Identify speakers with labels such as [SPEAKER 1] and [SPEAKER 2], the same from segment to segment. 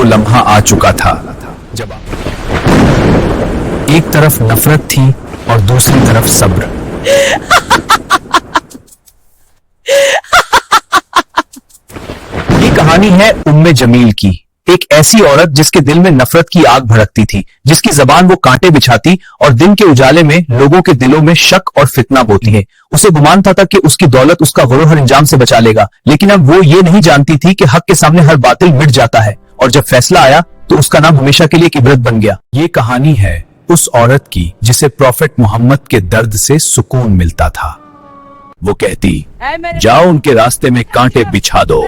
[SPEAKER 1] लम्हा आ चुका था जब एक तरफ नफरत थी और दूसरी तरफ सब्र। ये कहानी है उम्मे जमील की, एक ऐसी औरत जिसके दिल में नफरत की आग भड़कती थी, जिसकी जबान वो कांटे बिछाती और दिन के उजाले में लोगों के दिलों में शक और फितना बोती है। उसे गुमान था कि उसकी दौलत उसका गुरूर हर इंजाम से बचा लेगा, लेकिन अब वो ये नहीं जानती थी कि हक के सामने हर बातिल मिट जाता है, और जब फैसला आया तो उसका नाम हमेशा के लिए एक इबरत बन गया। ये कहानी है उस औरत की जिसे प्रॉफेट मोहम्मद के दर्द से सुकून मिलता था। वो कहती, जाओ उनके रास्ते में कांटे बिछा दो।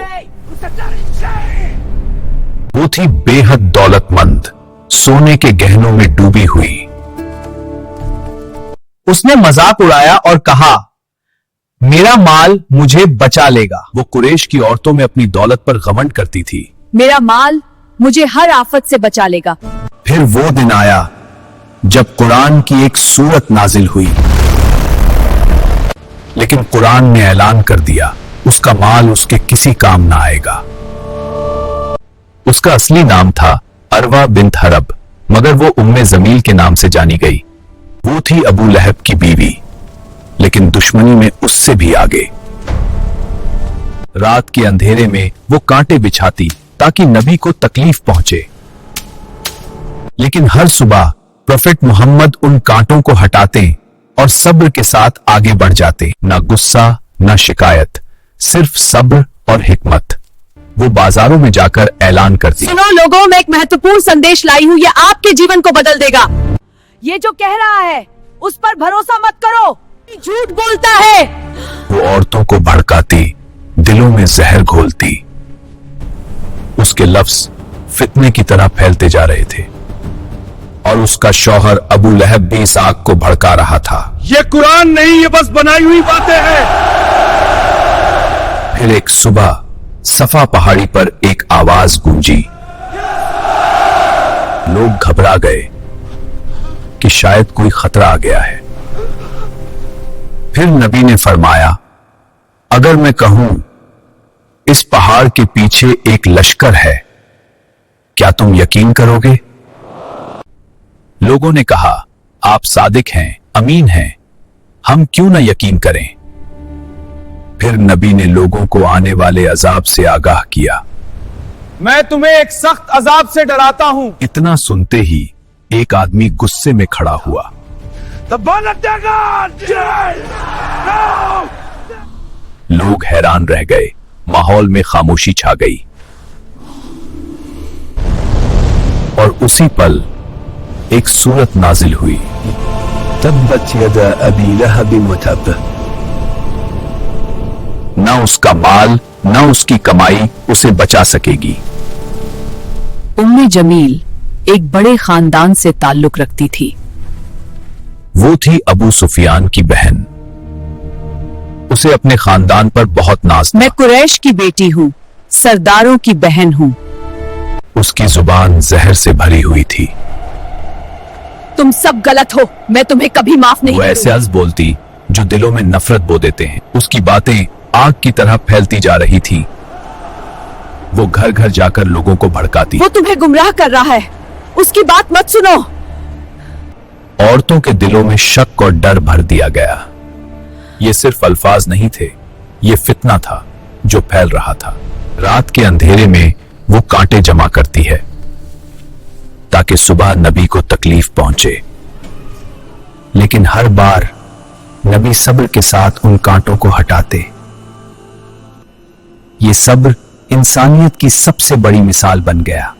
[SPEAKER 1] वो थी बेहद दौलतमंद, सोने के गहनों में डूबी हुई। उसने मजाक उड़ाया और कहा, मेरा माल मुझे बचा लेगा। वो कुरैश की औरतों में अपनी दौलत पर घमंड करती थी।
[SPEAKER 2] मेरा माल मुझे हर आफत से बचा लेगा।
[SPEAKER 1] फिर वो दिन आया जब कुरान की एक सूरत नाजिल हुई, लेकिन कुरान ने ऐलान कर दिया उसका माल उसके किसी काम ना आएगा। उसका असली नाम था अरवा बिन्त हरब, मगर वो उम्मे जमील के नाम से जानी गई। वो थी अबू लहब की बीवी, लेकिन दुश्मनी में उससे भी आगे। रात के अंधेरे में वो कांटे बिछाती ताकि नबी को तकलीफ पहुंचे, लेकिन हर सुबह प्रोफेट मोहम्मद उन कांटों को हटाते और सब्र के साथ आगे बढ़ जाते। ना गुस्सा ना शिकायत, सिर्फ सब्र और हिकमत। वो बाजारों में जाकर ऐलान करती,
[SPEAKER 2] सुनो लोगों, मैं एक महत्वपूर्ण संदेश लाई हूँ, ये आपके जीवन को बदल देगा। ये जो कह रहा है उस पर भरोसा मत करो, झूठ बोलता है।
[SPEAKER 1] वो औरतों को भड़काती, दिलों में जहर घोलती। उसके लफ्ज फितने की तरह फैलते जा रहे थे, और उसका शौहर अबू लहब भी इस आग को भड़का रहा था।
[SPEAKER 3] ये कुरान नहीं, ये बस बनाई हुई बातें हैं।
[SPEAKER 1] फिर एक सुबह सफा पहाड़ी पर एक आवाज गूंजी। लोग घबरा गए कि शायद कोई खतरा आ गया है। फिर नबी ने फरमाया, अगर मैं कहूं इस पहाड़ के पीछे एक लश्कर है, क्या तुम यकीन करोगे? लोगों ने कहा, आप सादिक हैं, अमीन हैं, हम क्यों ना यकीन करें। फिर नबी ने लोगों को आने वाले अजाब से आगाह किया।
[SPEAKER 3] मैं तुम्हें एक सख्त अजाब से डराता हूं।
[SPEAKER 1] इतना सुनते ही एक आदमी गुस्से में खड़ा हुआ। लोग हैरान रह गए, माहौल में खामोशी छा गई, और उसी पल एक सूरत नाजिल हुई। तब्बत यदा अबी लहब वतब। ना उसका माल ना उसकी कमाई उसे बचा सकेगी।
[SPEAKER 2] उम्मे जमील एक बड़े खानदान से ताल्लुक रखती थी।
[SPEAKER 1] वो थी अबू सुफियान की बहन। उसे अपने खानदान पर बहुत नाज था।
[SPEAKER 2] मैं कुरैश की बेटी हूँ, सरदारों की बहन हूँ।
[SPEAKER 1] उसकी जुबान जहर से भरी हुई थी।
[SPEAKER 2] तुम सब गलत हो, मैं तुम्हें कभी माफ नहीं
[SPEAKER 1] वो ऐसे अल्फाज बोलती जो दिलों में नफरत बो देते हैं। उसकी बातें आग की तरह फैलती जा रही थी। वो घर घर जाकर लोगों को भड़काती।
[SPEAKER 2] वो तुम्हें गुमराह कर रहा है, उसकी बात मत सुनो।
[SPEAKER 1] औरतों के दिलों में शक और डर भर दिया गया। ये सिर्फ अल्फाज नहीं थे, ये फितना था जो फैल रहा था। रात के अंधेरे में वो कांटे जमा करती है ताकि सुबह नबी को तकलीफ पहुंचे, लेकिन हर बार नबी सब्र के साथ उन कांटों को हटाते। ये सब्र इंसानियत की सबसे बड़ी मिसाल बन गया।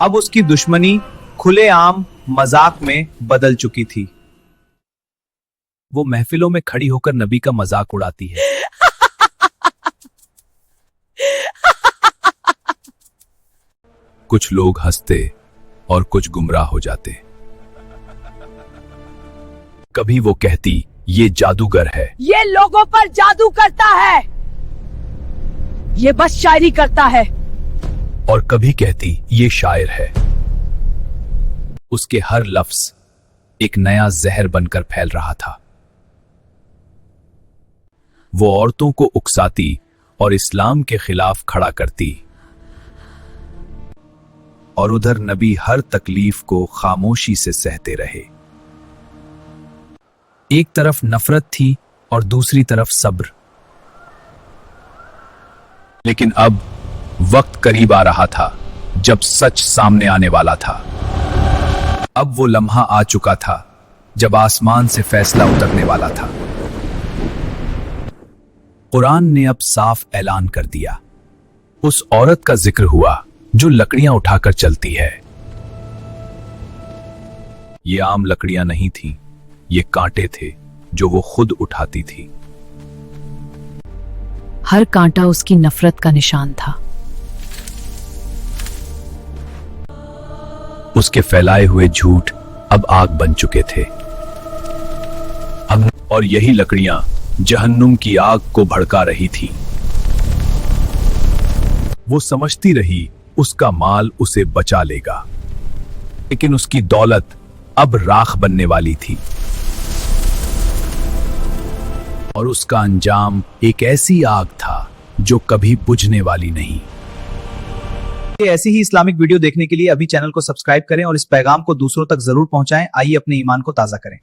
[SPEAKER 3] अब उसकी दुश्मनी खुलेआम मजाक में बदल चुकी थी।
[SPEAKER 1] वो महफिलों में खड़ी होकर नबी का मजाक उड़ाती है। कुछ लोग हंसते और कुछ गुमराह हो जाते। कभी वो कहती, ये जादूगर है,
[SPEAKER 2] ये लोगों पर जादू करता है, ये बस शायरी करता है।
[SPEAKER 1] और कभी कहती, ये शायर है। उसके हर लफ्ज एक नया जहर बनकर फैल रहा था। वो औरतों को उकसाती और इस्लाम के खिलाफ खड़ा करती।
[SPEAKER 3] और उधर नबी हर तकलीफ को खामोशी से सहते रहे। एक तरफ नफरत थी और दूसरी तरफ सब्र। लेकिन अब वक्त करीब आ रहा था जब सच सामने आने वाला था। अब वो लम्हा आ चुका था जब आसमान से फैसला उतरने वाला था। कुरान ने अब साफ ऐलान कर दिया। उस औरत का जिक्र हुआ जो लकड़ियां उठाकर चलती है। ये आम लकड़ियां नहीं थी, ये कांटे थे जो वो खुद उठाती थी।
[SPEAKER 2] हर कांटा उसकी नफरत का निशान था।
[SPEAKER 3] उसके फैलाए हुए झूठ अब आग बन चुके थे। और यही लकड़ियां जहन्नुम की आग को भड़का रही थी। वो समझती रही उसका माल उसे बचा लेगा, लेकिन उसकी दौलत अब राख बनने वाली थी। और उसका अंजाम एक ऐसी आग था जो कभी बुझने वाली नहीं। ऐसी ही इस्लामिक वीडियो देखने के लिए अभी चैनल को सब्सक्राइब करें और इस पैगाम को दूसरों तक जरूर पहुंचाएं। आइए अपने ईमान को ताजा करें।